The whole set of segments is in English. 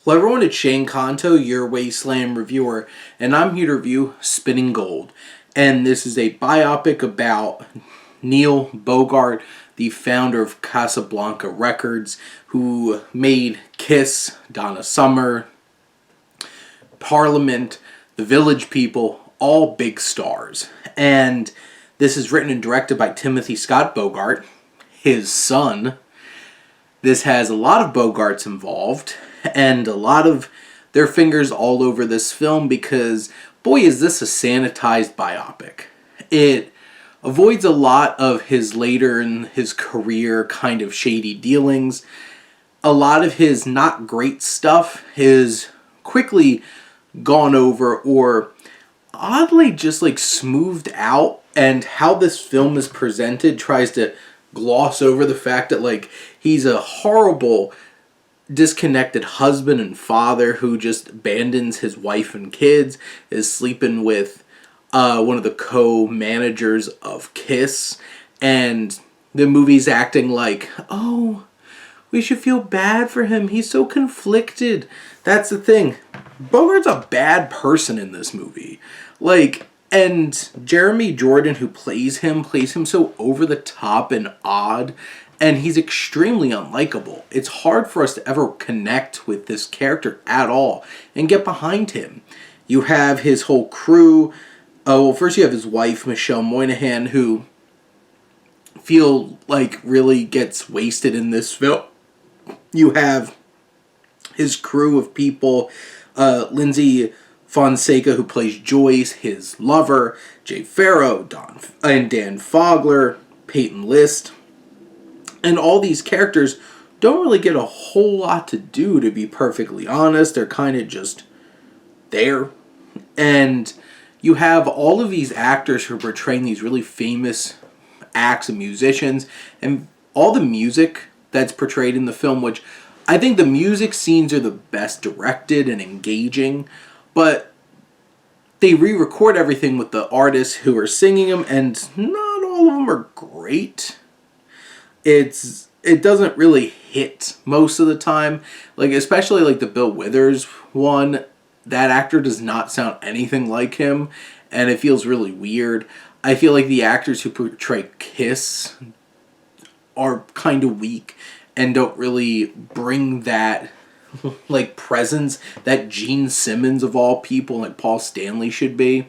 Hello everyone, it's Shane Kanto, your Wasteland reviewer, and I'm here to review Spinning Gold. And this is a biopic about Neil Bogart, the founder of Casablanca Records, who made Kiss, Donna Summer, Parliament, The Village People, all big stars. And this is written and directed by Timothy Scott Bogart, his son. This has a lot of Bogarts involved, and a lot of their fingers all over this film because, boy, is this a sanitized biopic. It avoids a lot of his later in his career kind of shady dealings. A lot of his not great stuff is quickly gone over or oddly just like smoothed out, and how this film is presented tries to gloss over the fact that like he's a horrible disconnected husband and father who just abandons his wife and kids, is sleeping with one of the co-managers of Kiss, and the movie's acting like, oh, we should feel bad for him, he's so conflicted. That's the thing, Bogart's a bad person in this movie. And Jeremy Jordan, who plays him so over the top and odd, and he's extremely unlikable. It's hard for us to ever connect with this character at all and get behind him. You have his whole crew. First you have his wife, Michelle Moynihan, who feel like really gets wasted in this film. You have his crew of people, Lindsay Fonseca, who plays Joyce, his lover, Jay Farrow, Dan Fogler, Peyton List. And all these characters don't really get a whole lot to do, to be perfectly honest. They're kind of just there. And you have all of these actors who are portraying these really famous acts and musicians, and all the music that's portrayed in the film, which I think the music scenes are the best directed and engaging, but they re-record everything with the artists who are singing them, and not all of them are great. It doesn't really hit most of the time. Especially like the Bill Withers one, that actor does not sound anything like him, and it feels really weird. I feel like the actors who portray Kiss are kind of weak and don't really bring that presence that Gene Simmons of all people, like Paul Stanley, should be.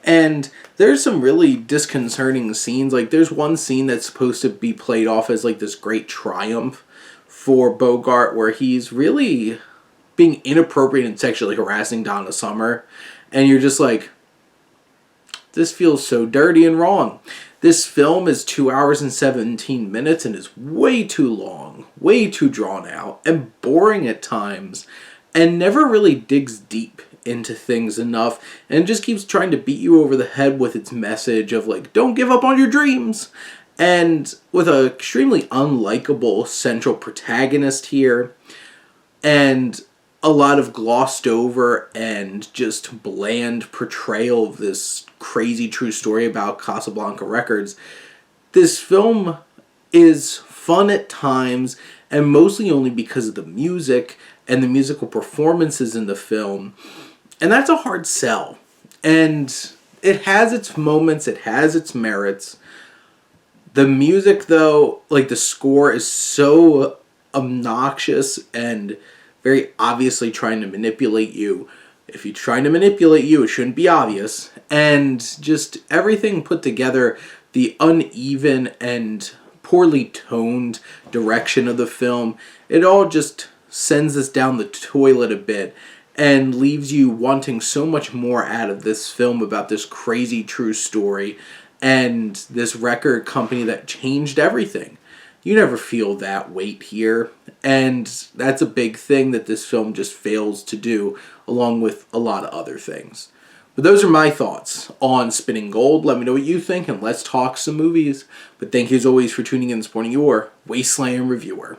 And there's some really disconcerting scenes. There's one scene that's supposed to be played off as this great triumph for Bogart, where he's really being inappropriate and sexually harassing Donna Summer, and you're just like, this feels so dirty and wrong. This film is 2 hours and 17 minutes and is way too long, way too drawn out, and boring at times, and never really digs deep into things enough, and just keeps trying to beat you over the head with its message of don't give up on your dreams. And with an extremely unlikable central protagonist here, and a lot of glossed over and just bland portrayal of this crazy true story about Casablanca Records, this film is fun at times, and mostly only because of the music and the musical performances in the film. And that's a hard sell. And it has its moments, it has its merits. The music, though, the score is so obnoxious and very obviously trying to manipulate you. If you're trying to manipulate you, it shouldn't be obvious. And just everything put together, the uneven and poorly toned direction of the film, it all just sends us down the toilet a bit and leaves you wanting so much more out of this film about this crazy true story and this record company that changed everything. You never feel that weight here, and that's a big thing that this film just fails to do, along with a lot of other things. But those are my thoughts on Spinning Gold. Let me know what you think, and let's talk some movies. But thank you as always for tuning in and supporting your Wasteland reviewer.